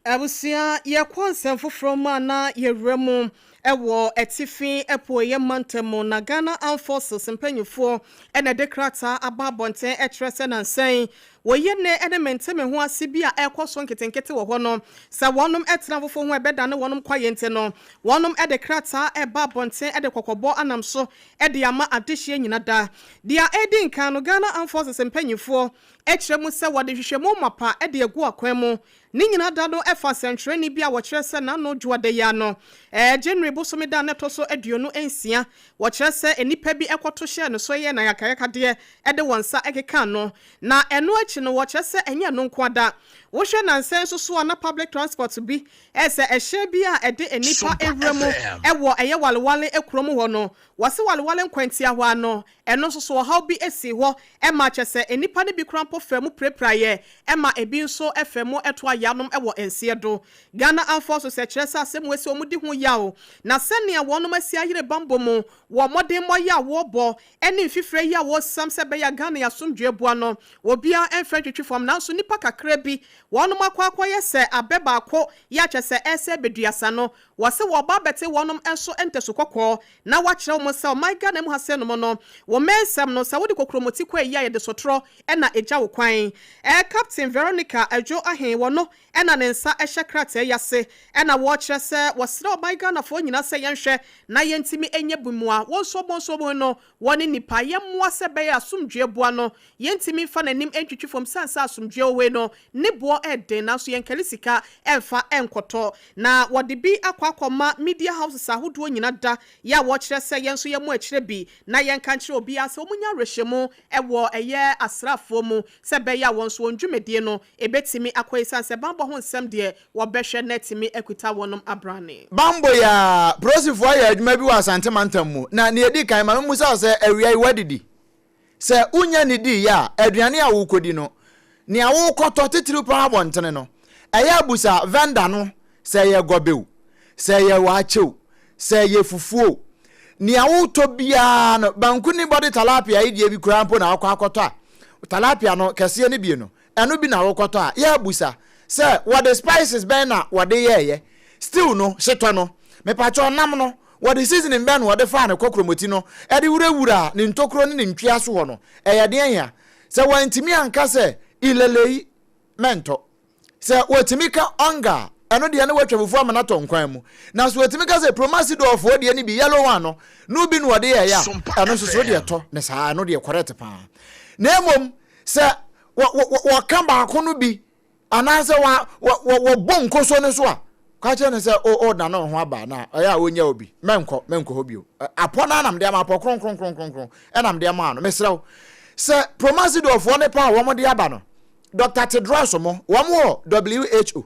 abusia yɛkɔ nsɛm foforɔ mu ana yɛwura mu ɛwɔ ɛtifi ɛpo yɛ mantemo na Ghana Armed Forces mpanyinfoɔ ɛna de krataa aba abɔnten ɛkyerɛ sɛ nansɛn wɔyɛ ne ɛde menteme ho ase bi a ɛkɔ so nketenkete wɔ hɔ no sɛ wɔnom ɛtena fofo ho ɛbɛda ne wɔnom kwayente no wɔnom ɛde krataa ɛba abɔnten ɛde kɔkɔbɔ anam so ɛde ama adehye nyina da dia ɛdi nkan no Ghana Armed Forces mpanyinfoɔ ɛkyerɛ mu sɛ wɔde hwehwɛmu mapa ɛde egu akwan mu ne nyina da no ɛfa sɛntwerɛni bi a wɔkyerɛ sɛ nano dwoade ya no January bosomi da neto so aduonu ensia wɔkyerɛ sɛ enipa bi ɛkɔto hyɛ no so yɛ na yakayakadeɛ ɛde wɔnsa ɛkeka no na ɛno akyi no wɔkyerɛ sɛ ɛnyɛ no nkwada wohwɛ nansɛn so so na public transport bi ɛsɛ ɛhyɛ bi a ɛde enipa ewura mu ɛwɔ ɛyɛ walewale ekuro mu hɔ no wɔse walewale nkwantia hɔ ano ɛno so so ɔhaw bi esi hɔ ɛma kyerɛ sɛ enipa ne bi krampo fam prepraeɛ ɛma ebi nso ɛfam ɛto ayanom ɛwɔ ensie do Ghana Armed Forces kyerɛ sɛ asɛm wesi ɔmudi ho yawo na sɛnea wɔnom asi ayere bambo mu wɔ mɔden mɔ ya wɔbɔ ɛne mfifrɛ ya wɔ sam sɛ bɛya Ghana yasomdwe bua no obia ɛmfrɛ twetwe fam nanso nipa kakra bi wɔnom akɔakɔyɛ sɛ abɛbaako ya kyɛ sɛ ɛsɛ beduasa no wɔse wɔba bɛte wɔnom ɛso ɛntɛso kɔkɔɔ na wakyerɛ wɔn sɛ ɔman Ghana mu hasɛnom no wɔmɛnsɛm no sɛ wode kokromoti kɔ ɛyɛ yɛde sotorɔ ɛna ɛgya wo kwan Captain Veronica Adwo ahen wɔ no ɛna ne nsa ɛhyɛ krataa yase ɛna wɔkyerɛ sɛ wɔsrɛ ɔman Ghanafoɔ nyina sɛ yɛnhwɛ na yɛntimi ɛnyɛ bumua wɔnsobɔnsobɔ no wɔne nipa yɛmmoa sɛ bɛyɛ asomdwe boa no yɛntimi fa n'anim ɛntwitwi fam sansa asomdwe we no ne boɔ ɛden nanso yɛnkɛle sika ɛmfa ɛnkɔtɔ na wɔde bi akɔakɔma media houses ahodoɔ nyina da yɛ a wɔkyerɛ sɛ yɛn nso yɛmmo akyerɛ bi na yɛnka nkyerɛ obi a sɛ ɔmunya rehyɛmu ɛwɔ ɛyɛ asrafoɔ mu sɛ bɛyɛ a wɔn so wɔn dwumadie no ɛbɛtimi akɔyi sansa bambɔ ho nsɛm deɛ wɔbɛhwɛ na ɛtimi ɛkuta wɔnom abrane bambo ya prosifo ya adwuma bi wɔ asante mantam mu na ne edi kan ma mu sɛ awia yi wadidi sɛ unya ne di ya aduane a wokodi no ne awokɔtɔ titiri pa abɔntene no ɛyɛ abusa vendor no sɛ yɛ gobew sɛ yɛ waachew sɛ yɛ fufuo ne awotɔ bia no banku ni body tilapia yi die bi kura mpo na akɔtɔ a tilapia no kɛseɛ ne bie no ɛno bi na awokɔtɔ a yɛ abusa sɛ what the spices bɛn na wɔde yɛyɛ still no setɔ no mepacho nam no what the seasoning bɛn wɔde fa ne kokromoti no ɛde wurawura ne ntokro ne ntwia so hɔ no ɛyɛ deɛ ya sɛ wɔntimi anka sɛ ilelei mento sɛ wɔtimi ka onga ɛno deɛ ne watwa fufu amana tɔ nkwan mu na so wɔtimi ka sɛ promasido of deɛ ne bi yellow one no no bi no wɔde yɛyɛ ɛno so deɛ tɔ ne saa no deɛ correct pa na emom sɛ wɔka baako no bi anaasɛ wɔbɔ nkoso ne so a ka kyerɛ ne sɛ o na no ho aba na ɛyɛ a wonya obi menkɔ ho bio apɔ na nam de ama apɔ kronkron ɛnam de ama no mesrɛw sɛ promasido of ne pa wɔn de aba no Dr. Tedros mo wɔn wɔ WHO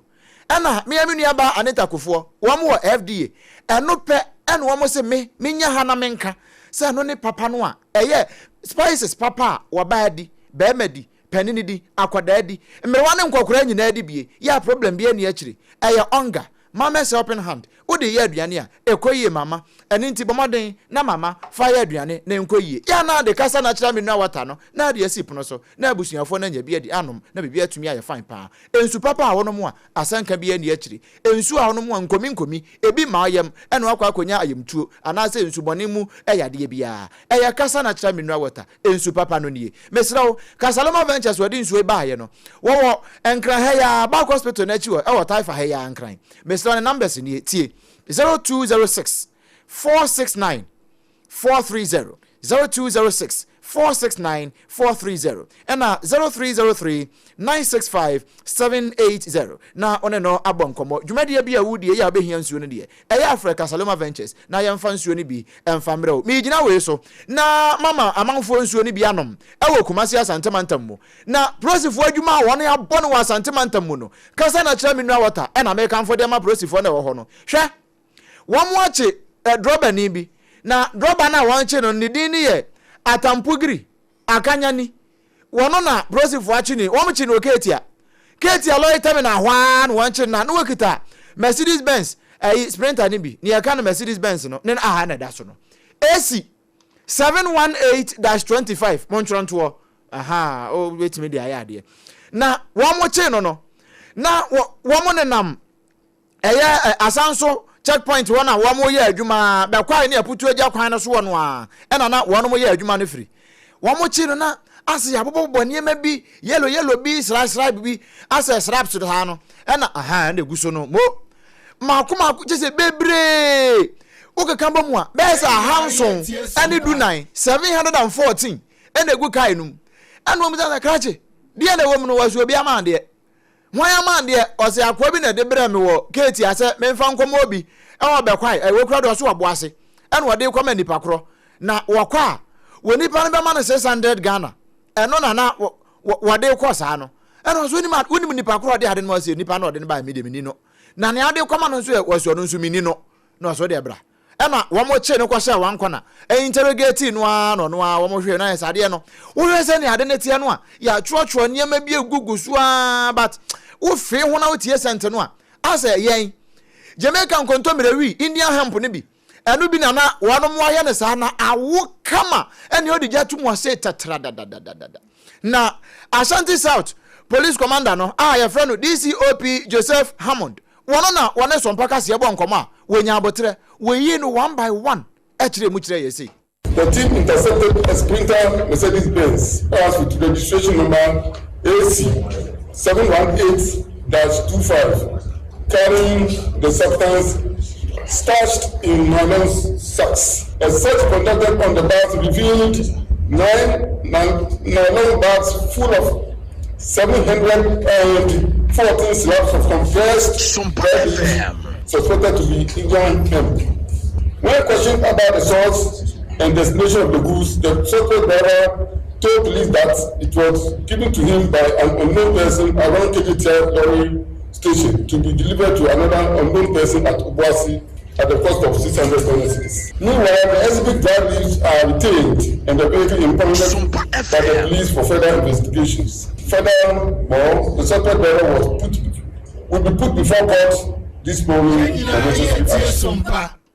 ɛna miami aba Anita Kufuor wɔn wɔ FDA ɛno pɛ ɛna wɔn se menya ha na menka sɛ no ne papa no a ɛyɛ spices papa a wɔba di bɛɛma di panini di akwadaa di mmerewa ne nkɔkora nyinaa di bie ya problem bi ani akyire ɛyɛ onga mama helping hand wo de ye aduane a ekoyie mama eni nti bomoden na mama fa ye aduane na enkoyie ya na de kasa na kira mineral water no na de asi pono so na abusuafo na nya bia di anom na bibia atumi aye fine pa ensu papa a wono mu a asanka bia ni akiri ensu a wono mu a nkomi ebi ma ayem ene akwa akonya ayemtuo ana se ensu bone mu eyade bia eya kasa na kira mineral water ensu papa no nie mesrawo Kasaloma Ventures wadi nsu eba ye no wo enkran he ya back hospital na chi wo e wo taifa he ya enkran mesrawo numbers ni tie 0206 469 430 0206 469 430 and 0303 965 780 na one no abonkomo dwumade bia wudie ya behia nsuo no de eya Africa Saloma Ventures na yemfa nsuo no bi emfa mreo mi gina we so na mama amanfo nsuo no bi anom ewo Kumasi Asantemantam mu na prosifo adwuma won ya bono wa Asantemantam mu no kasa na kira mineral water na American for dem prosifo na wo ho no hwe won ache droba ni bi na droba na won che no ni din ni ye Atampugri akanyani wono na prosifo achi ni wo mchi no ketia lo itame na hwan won chi na no wakita Mercedes Benz Sprinter ni bi ni aka na Mercedes Benz no ne aha na da so no AC 718-25 Montronto aha o wetime dia ya de na wo mo chi no na wo mo ne nam asanso checkpoint one a wo ye adwuma be kwai ne aputu agya kwan no so wono a ena na wo no ye adwuma no firi wo mo chi no na ase ya bobo niema bi yellow bi sra bi ase sraps to ha no ena aha na guso no mo makoma jese bebre o ka kamba mu a be sa Hanson ene du 9 714 ena gu kai num ena wo mza krache die na wo mu no waso bi amande hwan amande o se akwa bi na de bra me wo keti ase memfa nkomo obi ewo be kwai ewo kra do so wabo ase ena wo de kwama nipa kro na wokwa wo nipa no be ma no 600 Ghana eno na wo de kwa sa no ena so ni nipa kro de ade no ase nipa no de ba me de mini no na ne ade kwama no so e waso no so mini no na so de bra ena wo mo che no kwa sha wanko na interrogate no no wo mo hwe no esa de no wo hwe se ne ade ne tie no a ya chuochuo niema bi egugu so but wo fe ho na wo tie sente no a asa yen Jamaican kontomrewi Indian hemp ne bi enu bi na wono mo aye ne sa na awo kama ene odi jatu mo se tatra da na Ashanti South Police Commander no ya friend DCOP Joseph Hammond wono na wone sompa kase ebo nkomo a wonya abotre woyi no one by one e kire mu kire yesi. The team intercepted a Sprinter Mercedes Benz with registration number AC 718-25 carrying the substance stashed in nylon sacks. A search conducted on the bags revealed 9 nylon bags full of 714 slabs of compressed suspected to be Indian hemp. When questioned about the source and destination of the goods, the suspect driver told police that it was given to him by an unknown person around KGTI lorry station to be delivered to another unknown person at Obuasi at the cost of $600. Meanwhile, the exhibit drivers are retained and the vehicle impounded by the police for further investigations. Furthermore, the suspect driver will be put before court this morning for necessary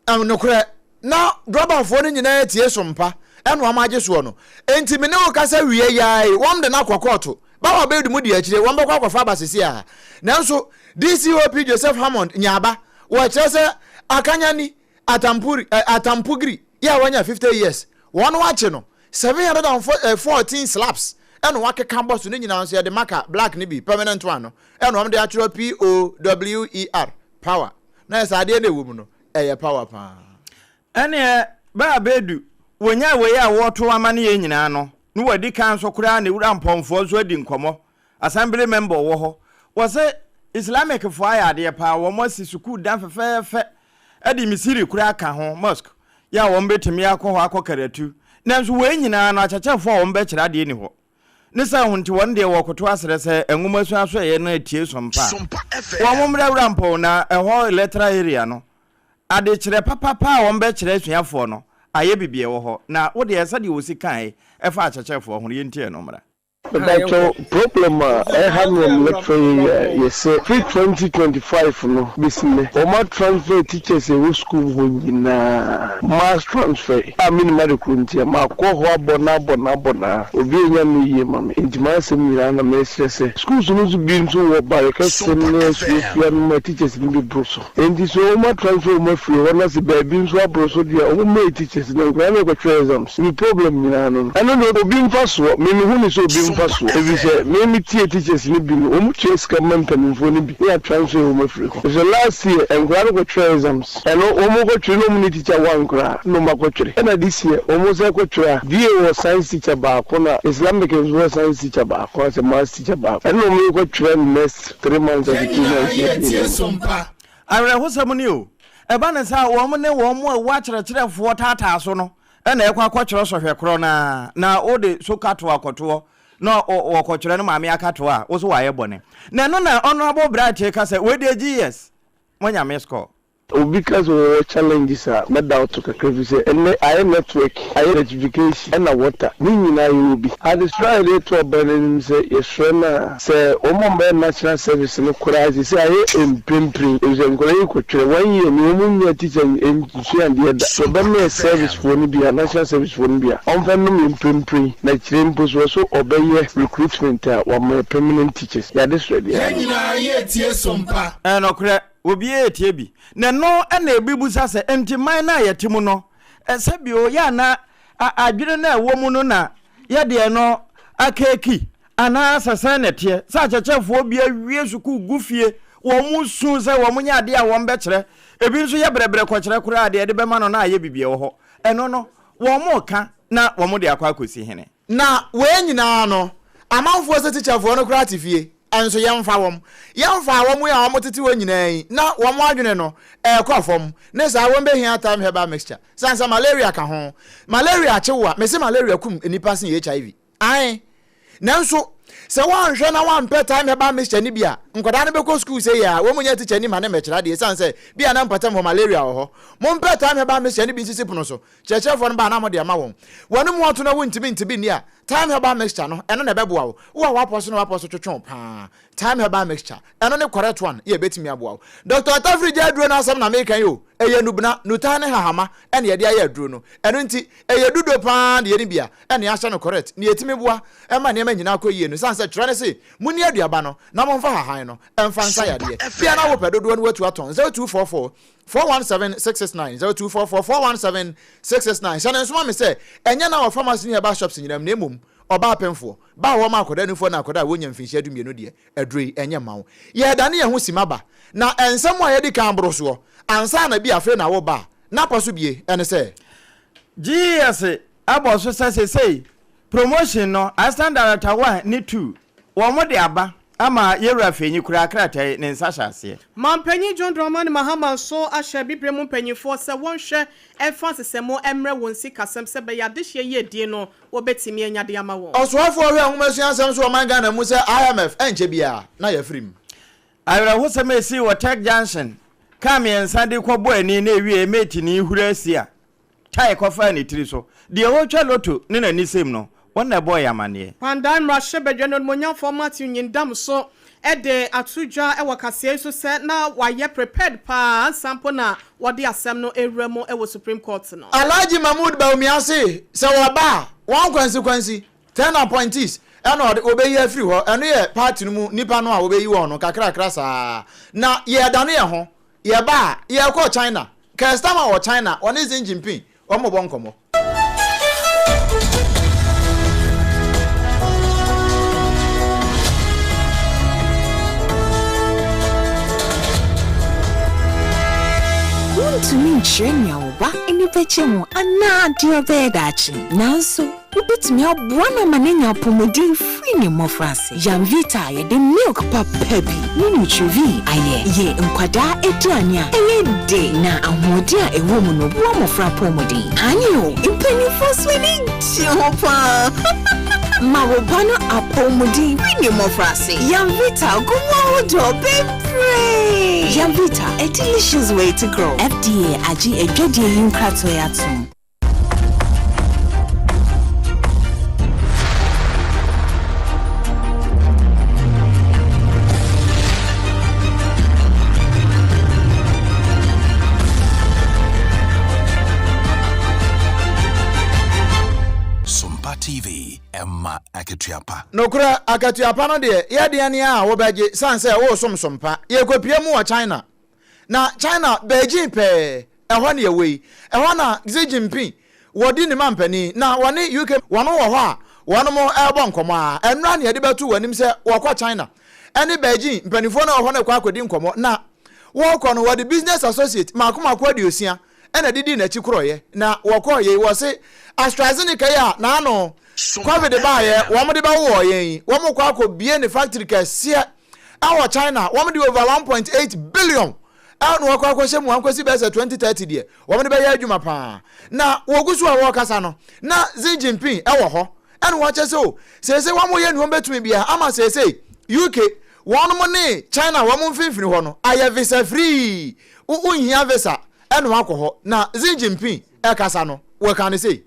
action. Now, drop off one in the tie sompa and one majes one. Enti me no kasa wie yai, one de na kwakoto. Ba wa be du mu di akire, one ba kwa fa ba sesia. Nanso DCOP Joseph Hammond nyaba, wo chese akanyani atampugri. Ya wanya 50 years. One wache no 714 slaps. And one can boss ni nyina so ya de marker black ni bi permanent one no. And one de actual POWER power. Na esa de wo mu no, power pa. Ene ba bedu wonya we ya woto amane ye nyina no no wadi kan so kura na wura mpomfo so adi nkomo assembly member wo ho wo se Islamic fo aya de pa wo mo si suku dan fefefe adi misiri kura ka ho mosque ya wo mbetimi akọ ho akokaratu nanso we nyina no achachefo wo mbekira de ni ho ne sa ho nti won de wo koto asere se enwuma su aso ye na atie sompa wo mo mra wura mpo na ho electoral area no ade kire papa won be kire asuafo no aye bibie wo ho na wo de esa de wo si kan e fa achachefo ho ye ntie no mra That problem I have no say 2025 no business. Oma transfer teachers in school in mass transfer. I mean medical ntia ma ko ho abona obi enya no yie mama. Intima asem nya na me say schools no so bi nso wo ba ka senior school no teachers ni bi broso. Enti so oma transfer mo free wona se ba bi nso abroso dia o me teachers no kwa me ko exams. Ni problem nya no. I no know obi mfa so me hu ni so obi mfa so. Ebi say me tie teachers ni bi no o mu chase command mpanimfo ni bi. Ya transfer mo free. So last year and kwa ko exams. And o mo ko twi no mu ni teacher one kra no ma ko twi. And this year o mo say ko twi DA was science teacher ba ko na Islamic was science teacher ba ko as a math teacher ba. And no mo ko twi next 3 months or 2 months. Ara ho samuni o. E ba na sa wo mo ne wo mo wa kyerɛkyerɛfo tata so no. E na ekwa kwɔkyerɛ so hwɛ kro na o de so kato akoto no o kwɔkyerɛ no maame akato a wo so wa ye bɔne. Na no na honorable Brache ka say we dey GS. Monya me score. Because of challenges made out to say and I network, I electrification and water. Meaning I will be. I destroy it to a burning say Yesrena say Omo National Service no crisis say I am pimping is a great 1 year no teacher in the so be service for Nibia National Service for Nibia. On venom pimping na chimpos was so obey recruitment one more permanent teachers. Yeah, this ready. SOMPA. And okre obi etie bi na no na ebibusa se entiman na yetimu no esebio ya na adwene na ewo mu no na ye de no akeki ana sasa netie sa chechefo obi awie suku gufie wo mu sun se wo mu nya ade a wo mbe kire ebi nso ye brebre ko kire kura ade de be ma no na aye bibie wo ho eno no wo mu ka na wo mu de akwa akosi hene na we nyina no amanfo se tichafo no kura tifie anso yemfa wom ya omotete wo nyinaa na wom adwene no ekofom ne sa wom be hia time herbal mixture sansa malaria ka ho malaria chewa me se malaria kum enipa sin HIV ai nanso se wan hwe na wan pe time herbal mixture ni bia nkoda ne be ko school say ya wom nya teacher ni ma na mechira de sansa bia na mpatam ho malaria ho mo pe time herbal mixture ni bi sisi puno so chechefo no ba na mo de ma won wonu mo to na wontibi ni a time herbal mixture no eno na beboa wo wo waposo no waposo twetwon pa time herbal mixture eno ne correct one ye betimi aboa Dr. Tafriji aduro na asam na American yo eye nubna nutane hahama ene ye de aye aduro no eno nti eye dudo pa de ye ni bia ene ya no correct ne yetimi boa e ma ne ma nyina akoyie no sanse twere ne se muni aduaba no na mo mfa hahan no emfa nsa ya de bia na wo pedodo no watu aton 0244 417 0244 417 669 sana nso ma se enya na wo pharmacy ni herbal shops nyinam na emom oba pemfo ba wo ma akoda nufo na akoda wo nya mfinhia dumienu de adroi enya mawo ye dane ye ho simaba na ensem a ye di kan broso ansa na bi afi na wo ba na poso bie ene se GS aboso say promotion no assistant director 1 ni 2 wo mo de aba ama yewra fenyi kura kratai ne nsasha ase Mampenyi John Dramani Mahama so ahye bibremu mpanyifo se wonhwe efasesemo emre wonsi kasem se be yadehye ye die no wobetimi anyade ama won Oswafo hwe ahomasu asem so man Ghana mu se IMF enche bia na ya frim ayra ho se mesi wo Tech Junction kam yensade kwobo ani na ewie meti ni hura asia chai kofa ni tiri so de ho twa loto ne na nisem no wona boy amane Pandan rashe bedweno monya format nyindam so ede atujwa e wakase so se na waye prepared pa sample na wode asem no ewremo e wo Supreme Court no Alhaji Mahmoud Baumiase se waba one consequence 10 appointees eno obeyi afri ho eno ye party no mu nipa no a obeyi wo no kakra saa na ye dane ye ho ye ba ye ko China customer or China on is Xi Jinping o mo bonkomo to me chenya oba eni peche mu ana dio bedachi nanso ubitimi abwana manenya pomodin free ni mofrase Janvita ye de milk papabi ni nutrivi aye ye nkwada eduane a eye de na ahodi a ewo mu no bo mofra pomodin anyo impeni fosweni chopa Mawobano apomodi ni mofrase Janvita gumo do bebre Janvita, a delicious way to grow. FDA aji ejodi yinkrato yatum. Emma Akatuapa. No kura Akatuapa no de ye de ane a wo beje san say wo somsompa ye kwapia mu wa China. Na China Beijing pe ehwo na yewi. Ehwo na Xi Jinping wodi ne mampani na wone UK wono wo ho a wono mo elbo nkomo a enra na ye de betu wanim say wo kwa China. Ene Beijing mpanifo na wo ho na kwa akodi nkomo na wo ko no wodi business associate makoma kwa diosia ena didi na chikroye na wo ko ye wo se AstraZeneca ya na ano COVID ba ye wo mo de ba wo yen wo mo kwa akobie ne factory kase our China wo mo de over 1.8 billion anu wo kwa akwose mu ankwesi be 2030 die wo mo de ba ya adwuma pa na wo gusu a wo kasa no na Xi Jinping e wo ho enu wo chese o se wo mo ye nu betumi bia ama se UK one money China wo mo mfimfini ho no aye visa free unhia visa enu akoho na Xi Jinping e kasa no we kan say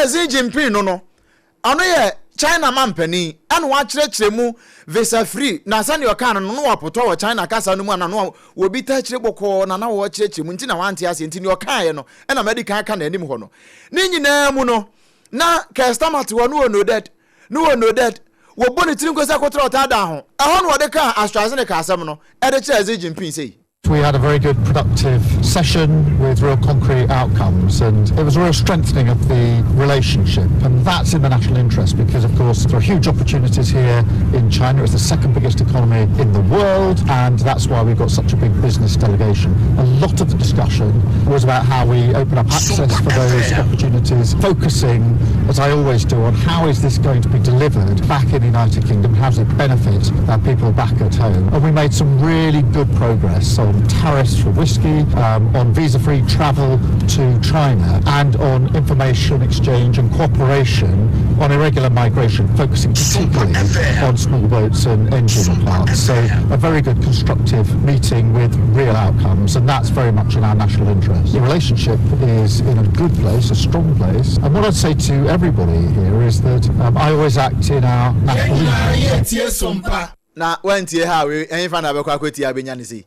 Xi Jinping no ano ye China mampani anu wa kyerɛkyerɛ mu visa free na sane yo kan no wapoto wo China kasa no mu na no wo bi ta kyerɛ bɔkɔ na wo kyerɛkyerɛ mu nti na wante ase nti ne yo kan ye no na medical kan na anim ho no ne nyina mu no na customer wo no dead wo boni tirim ko sa kotra ota da ho ɛho no de ka AstraZeneca asɛm no de kyerɛ Xi Jinping sei. We had a very good, productive session with real concrete outcomes, and it was a real strengthening of the relationship, and that's in the national interest because, of course, there are huge opportunities here in China. It's the second biggest economy in the world, and that's why we've got such a big business delegation. A lot of the discussion was about how we open up access for those opportunities, focusing, as I always do, on how is this going to be delivered back in the United Kingdom, how does it benefit people back at home. And we made some really good progress on tariffs for whiskey, on visa-free travel to China, and on information exchange and cooperation on irregular migration, focusing particularly on small boats and engine parts. So a very good constructive meeting with real outcomes, and that's very much in our national interest. The relationship is in a good place, a strong place, and what I'd say to everybody here is that I always act in our national interest. Na wentie ha we enfa na bekwa kweti abenya ne sei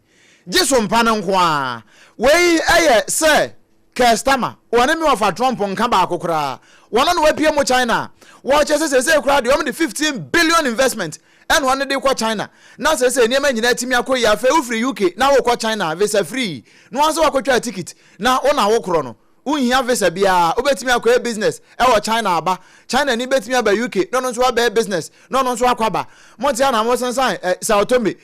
SOMPA no nko a we eye se customer wona me ofa Trump nka ba akokora wona no wapie mo China wo che se kura de o me 15 billion investment and one dey kwa China na se niam nyina timi akoyi afa ufri UK na wo kwa China visa free no anso wakotwa ticket na ona wo kro no unhia visa bia obetimi akoye business e wo China aba China ni betimi aba UK no nso aba business no nso akwaba montia na mo sansan Sao Tome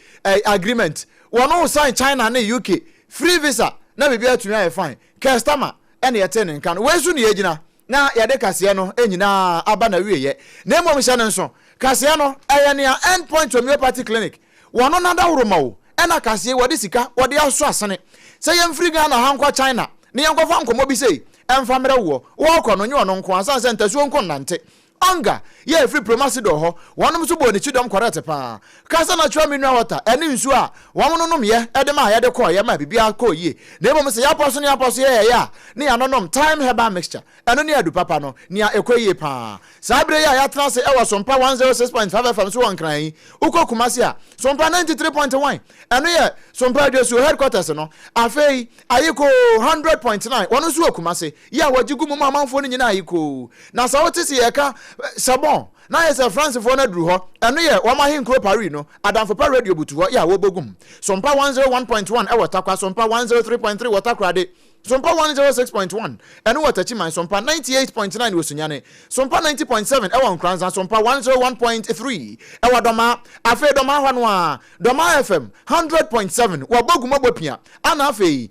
agreement wono sign China na UK free visa na bibia atumi aye fine customer ene yete ne nkan wesu ne yegina na yade kase no enyina aba na wieye na emom hye ne nso kase no eye ne endpoint homeopathy clinic wono nada woroma wo ena kase wode sika wode aso asene se yem free Ghana hankwa China ne yankofa nkomo bi sei emfa mere wo kɔ no nye ono nko ansan se ntasuo nko nante anga ye free promise do ho wonom so bo ni chidom correct pa kasa natural mineral water eni nsu a wonom nom ye ede ma ye de kɔ ye ma bibia kɔ yie na emom se ya poso ye ya ne ya nonom time herbal mixture eno ne adu papa no ne ya ekoyie pa sabre ya tena se ewo SOMPA 106.5 FM so wankran uko kumase a SOMPA 93.1 eno ye SOMPA adesu headquarters no afei ayiko 100.9 wono so kumase ya wajigu mu amanfo no nyina ayiko na sa wotisi ye ka sabon na yesa France for na duru ho eno ye wo ma hin kro Paris no Adamfo pa radio butu ho ya wo bogum SOMPA 101.1 e watakwa SOMPA 103.3 watakwa de SOMPA 106.1 eno watachiman SOMPA 98.9 wosunyane SOMPA 90.7 e won kranza SOMPA 101.3 e wadoma afi doma hwano a doma FM 100.7 wo bogum abopia ana afi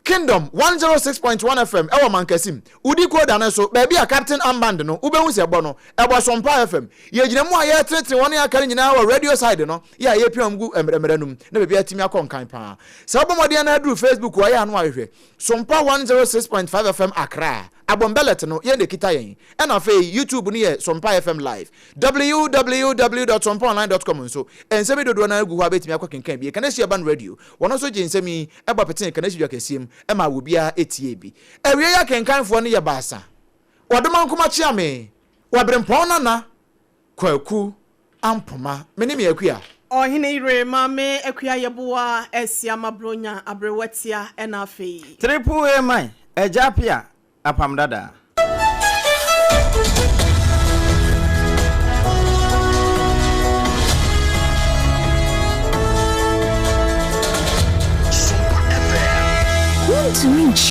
Kingdom 106.1 FM ewa mankasim udi koda na so baby a Captain Amband no ubehu se ebo no ebo SOMPA FM ye gina mu aye tete won ya kare nyina wa radio side no ya ye piam gu emremeranum na baby atimi akon kan pa sa obomode na adu Facebook wa ya no ahwe SOMPA 106.5 FM Accra abombelet no ye ne kita yen e na fe YouTube ni ye Sompa FM live www.sompaonline.com so ensemi dodo na agu ho abetimi akwakenkan bi kana Shiaban radio wono so jinsemi e ba peten kana Shiaban kasiem e ma wo bia etie bi ewie ya kenkanfo ne ye baasa wadoma nkoma chiame wabrempon na kwaku ampoma meni me akua Oheneyere mame akua yeboa esia mabronya abrewatia enafe triple A man ejapia APAM DADAA to reach